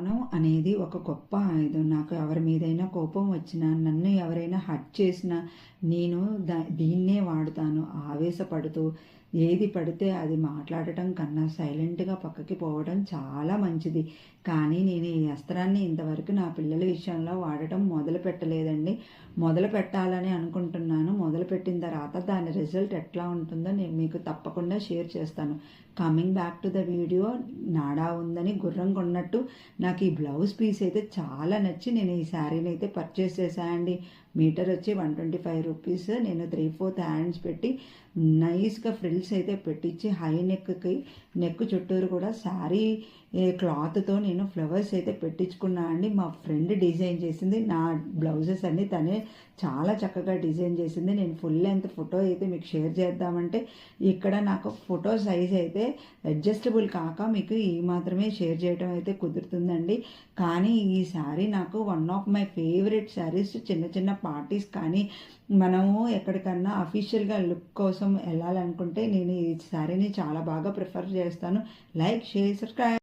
మౌనం అనేది ఒక గొప్ప ఆయుధం. నాకు ఎవరి మీదైనా కోపం వచ్చినా, నన్ను ఎవరైనా హర్ట్ చేసినా నేను దీన్నే వాడుతాను. ఆవేశపడుతూ ఏది పడితే అది మాట్లాడటం కన్నా సైలెంట్గా పక్కకి పోవడం చాలా మంచిది. కానీ నేను ఈ అస్త్రాన్ని ఇంతవరకు నా పిల్లల విషయంలో వాడటం మొదలు పెట్టలేదండి. మొదలు పెట్టాలని అనుకుంటున్నాను. మొదలుపెట్టిన తర్వాత దాని రిజల్ట్ ఎట్లా ఉంటుందో నేను మీకు తప్పకుండా షేర్ చేస్తాను. Coming back to the video, నాడా ఉందని గుర్రం కొన్నట్టు నాకు ఈ బ్లౌజ్ పీస్ అయితే చాలా నచ్చి నేను ఈ శారీని అయితే పర్చేస్ చేశానండి. మీటర్ వచ్చి 125 రూపీస్. నేను 3/4 హ్యాండ్స్ పెట్టి నైస్గా ఫ్రిల్స్ అయితే పెట్టించి హై నెక్ చుట్టూరు కూడా శారీ క్లాత్తో నేను ఫ్లవర్స్ అయితే పెట్టించుకున్నా అండి. మా ఫ్రెండ్ డిజైన్ చేసింది. నా బ్లౌజెస్ అన్నీ తనే చాలా చక్కగా డిజైన్ చేసింది. నేను ఫుల్ లెంత్ ఫోటో అయితే మీకు షేర్ చేద్దామంటే ఇక్కడ నాకు ఫోటో సైజ్ అయితే అడ్జస్టబుల్ కాక మీకు ఈ మాత్రమే షేర్ చేయడం అయితే కుదురుతుందండి. కానీ ఈ శారీ నాకు one of my favourite saris. చిన్న చిన్న పార్టీస్ కానీ మనము ఎక్కడికన్నా అఫీషియల్గా లుక్ కోసం వెళ్ళాలనుకుంటే నేను ఈ శారీని చాలా బాగా ప్రిఫర్ చేస్తాను. Like, share, subscribe.